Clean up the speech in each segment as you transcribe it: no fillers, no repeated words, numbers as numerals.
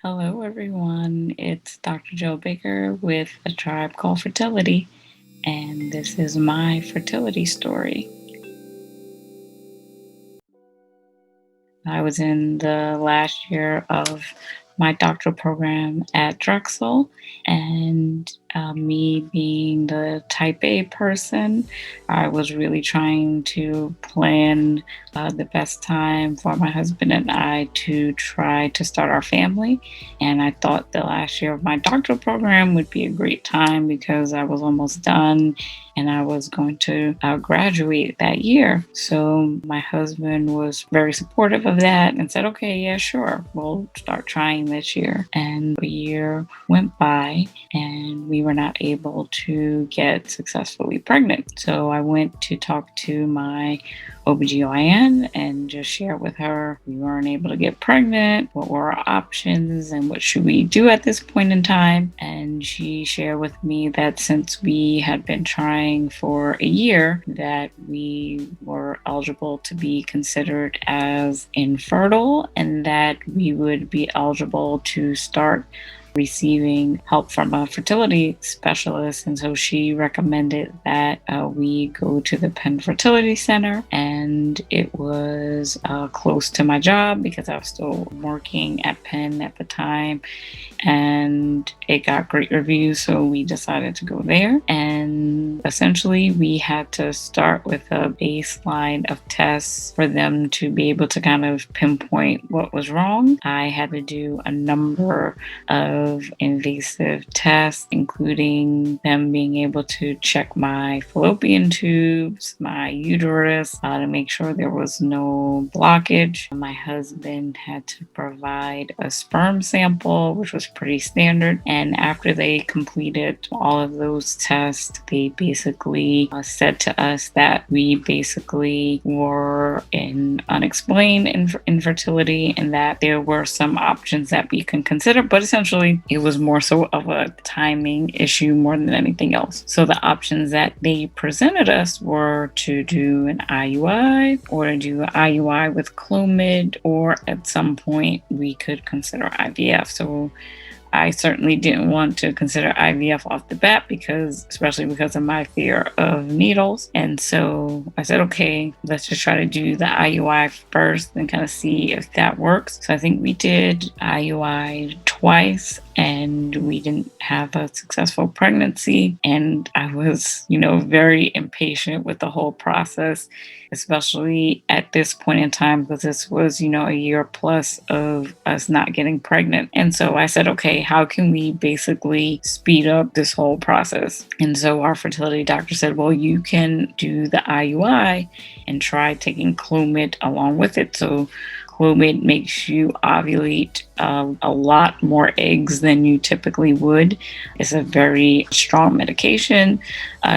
Hello, everyone. It's Dr. Jill Baker with A Tribe Called Fertility, and this is my fertility story. I was in the last year of my doctoral program at Drexel, and me being the type A person, I was really trying to plan the best time for my husband and I to try to start our family. And I thought the last year of my doctoral program would be a great time because I was almost done and I was going to graduate that year. So my husband was very supportive of that and said, okay, yeah, sure, we'll start trying this year. And a year went by and we were not able to get successfully pregnant. So I went to talk to my OBGYN and just share with her we weren't able to get pregnant, what were our options, and what should we do at this point in time. And she shared with me that since we had been trying for a year, that we were eligible to be considered as infertile and that we would be eligible to start receiving help from a fertility specialist. And so she recommended that we go to the Penn Fertility Center. And it was close to my job because I was still working at Penn at the time. And it got great reviews. So we decided to go there. And essentially, we had to start with a baseline of tests for them to be able to kind of pinpoint what was wrong. I had to do a number of invasive tests, including them being able to check my fallopian tubes, my uterus, to make sure there was no blockage. My husband had to provide a sperm sample, which was pretty standard. And after they completed all of those tests, they basically said to us that we basically were in unexplained infertility and that there were some options that we can consider, but essentially it was more so of a timing issue more than anything else. So the options that they presented us were to do an IUI or to do an IUI with clomid, or at some point we could consider IVF. So I certainly didn't want to consider IVF off the bat especially because of my fear of needles. And so I said, okay, let's just try to do the IUI first and kind of see if that works. So I think we did IUI twice and we didn't have a successful pregnancy. And I was, very impatient with the whole process, especially at this point in time, because this was, a year plus of us not getting pregnant. And so I said, okay, how can we basically speed up this whole process? And so our fertility doctor said, well, you can do the IUI and try taking clomid along with it. So clomid makes you ovulate a lot more eggs than you typically would. It's a very strong medication.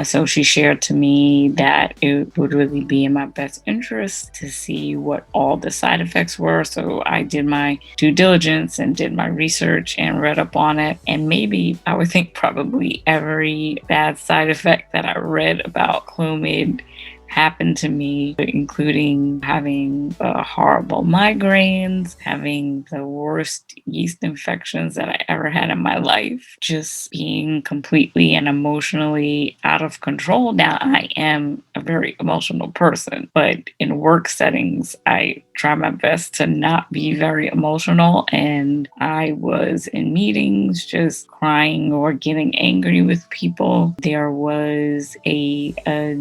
So she shared to me that it would really be in my best interest to see what all the side effects were. So I did my due diligence and did my research and read up on it. And maybe I would think probably every bad side effect that I read about clomid happened to me, including having horrible migraines, having the worst yeast infections that I ever had in my life, just being completely and emotionally out of control. Now, I am a very emotional person, but in work settings, I try my best to not be very emotional. And I was in meetings just crying or getting angry with people. There was a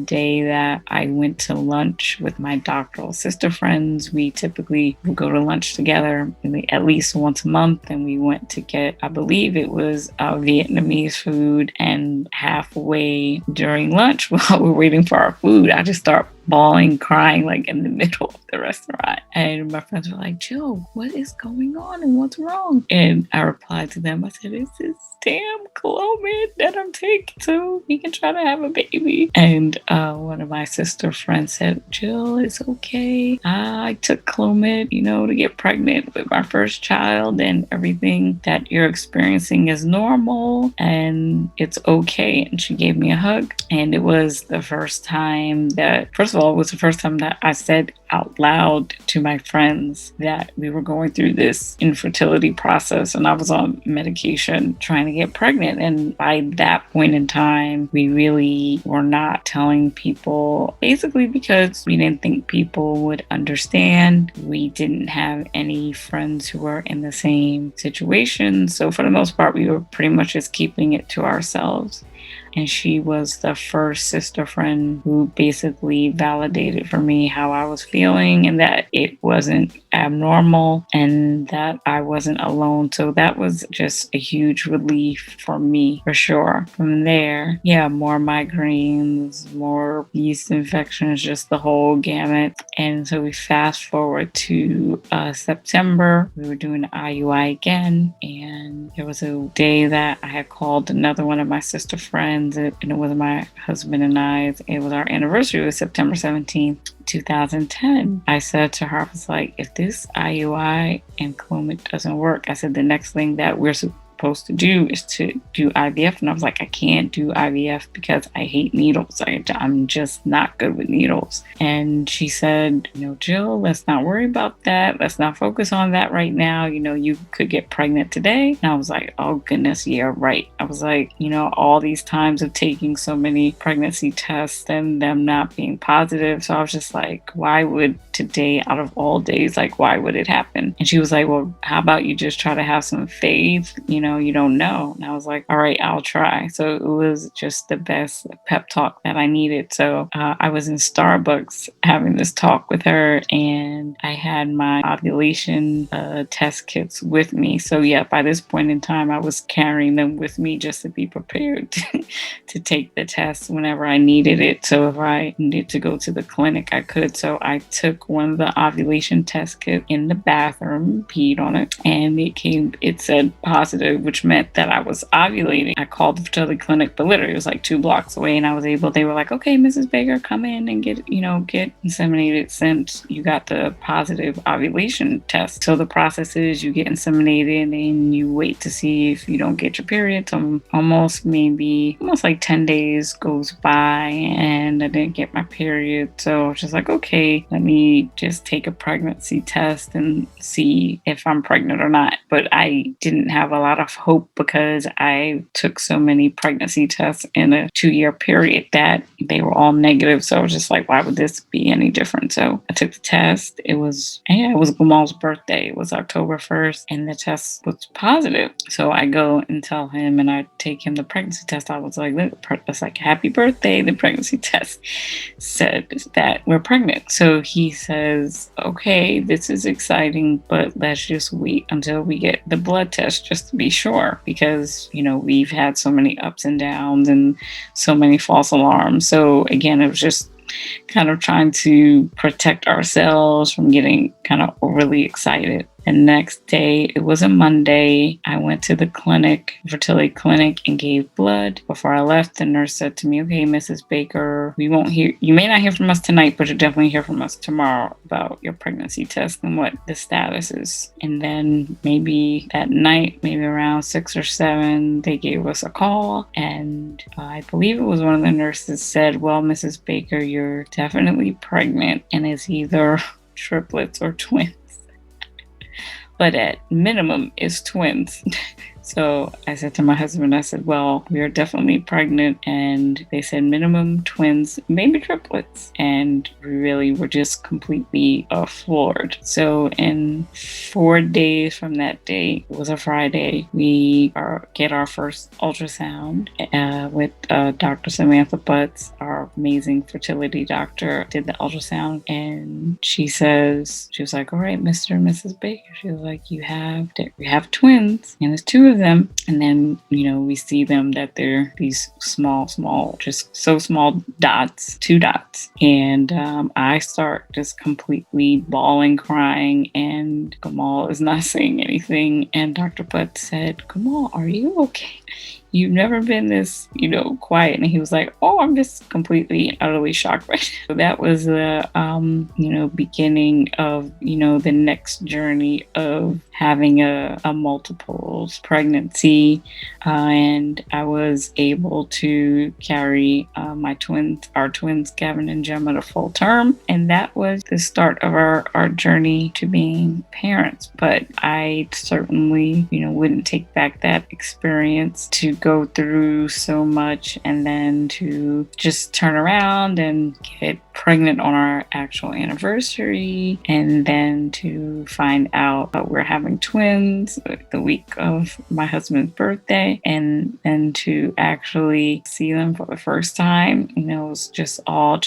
day that I went to lunch with my doctoral sister friends. We typically would go to lunch together at least once a month, and we went to get, I believe it was Vietnamese food. And halfway during lunch, while we're waiting for our food, I just start bawling, crying like in the middle of the restaurant. And my friends were like, Jill, what is going on and what's wrong? And I replied to them, I said, it's this damn clomid that I'm taking so we can try to have a baby. And one of my sister friends said, Jill, it's okay. I took clomid, to get pregnant with my first child, and everything that you're experiencing is normal and it's okay. And she gave me a hug. And it was the first time that, first of of all, it was the first time that I said out loud to my friends that we were going through this infertility process and I was on medication trying to get pregnant. And by that point in time, we really were not telling people, basically because we didn't think people would understand. We didn't have any friends who were in the same situation. So for the most part, we were pretty much just keeping it to ourselves. And she was the first sister friend who basically validated for me how I was feeling and that it wasn't abnormal and that I wasn't alone. So that was just a huge relief for me, for sure. From there, more migraines, more yeast infections, just the whole gamut. And so we fast forward to September. We were doing the IUI again. And there was a day that I had called another one of my sister friends, and it was my husband and I. It was our anniversary. It was September 17th, 2010. I said to her, I was like, if this IUI and clomid doesn't work, I said, the next thing that we're supposed to do is to do IVF. And I was like, I can't do IVF because I hate needles. I'm just not good with needles. And she said, Jill, let's not worry about that. Let's not focus on that right now. You could get pregnant today. And I was like, oh goodness, yeah, right. I was like, all these times of taking so many pregnancy tests and them not being positive. So I was just like, why would today, out of all days, why would it happen? And she was like, well, how about you just try to have some faith? You don't know. And I was like, all right, I'll try. So it was just the best pep talk that I needed. So I was in Starbucks having this talk with her, and I had my ovulation test kits with me. So by this point in time, I was carrying them with me just to be prepared to take the test whenever I needed it. So if I needed to go to the clinic, I could. So I took one of the ovulation test kits in the bathroom, peed on it, and it said positive, which meant that I was ovulating. I called the fertility clinic, but literally it was like 2 blocks away, and they were like, okay, Mrs. Baker, come in and get inseminated since you got the positive ovulation test. So the process is you get inseminated and you wait to see if you don't get your period. So almost like 10 days goes by and I didn't get my period. So I was just like, okay, let me just take a pregnancy test and see if I'm pregnant or not. But I didn't have a lot of hope because I took so many pregnancy tests in a 2-year period that they were all negative. So I was just like, why would this be any different? So I took the test. It was Gamal's birthday. It was October 1st and the test was positive. So I go and tell him and I take him the pregnancy test. I was like, look, it's like, happy birthday. The pregnancy test said that we're pregnant. So he says, okay, this is exciting, but let's just wait until we get the blood test just to be sure, because we've had so many ups and downs and so many false alarms. So again, it was just kind of trying to protect ourselves from getting kind of overly excited. The next day, it was a Monday, I went to the fertility clinic, and gave blood. Before I left, the nurse said to me, okay, Mrs. Baker, you may not hear from us tonight, but you'll definitely hear from us tomorrow about your pregnancy test and what the status is. And then maybe that night, maybe around 6 or 7, they gave us a call, and I believe it was one of the nurses said, well, Mrs. Baker, you're definitely pregnant, and it's either triplets or twins. But at minimum, it's twins. So I said to my husband, I said, well, we are definitely pregnant. And they said minimum twins, maybe triplets. And we really were just completely floored. So in 4 days from that day, it was a Friday, we get our first ultrasound with Dr. Samantha Butts, our amazing fertility doctor, did the ultrasound. And she was like, all right, Mr. and Mrs. Baker. She was like, you have twins, and there's 2 of them. And then, we see them that they're these small, just so small dots, 2 dots. And I start just completely bawling, crying, and Gamal is not saying anything. And Dr. Butt said, Gamal, are you okay? you've never been this, quiet. And he was like, oh, I'm just completely, utterly shocked right now. So that was the, beginning of, the next journey of having a multiples pregnancy. And I was able to carry our twins, Gavin and Gemma, to full term. And that was the start of our journey to being parents. But I certainly, wouldn't take back that experience to go through so much and then to just turn around and get pregnant on our actual anniversary, and then to find out that we're having twins the week of my husband's birthday, and then to actually see them for the first time. It was just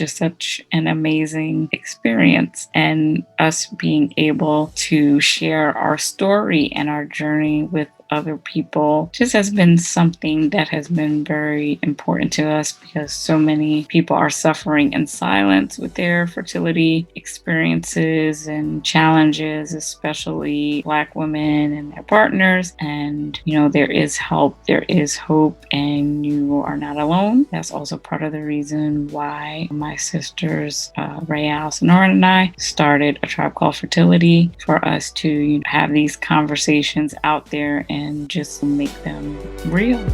such an amazing experience, and us being able to share our story and our journey with other people just has been something that has been very important to us, because so many people are suffering in silence with their fertility experiences and challenges, especially Black women and their partners. And, there is help, there is hope, and you are not alone. That's also part of the reason why my sisters, Ray, Alice, Nora, and I started A Tribe Called Fertility, for us to have these conversations out there and just make them real.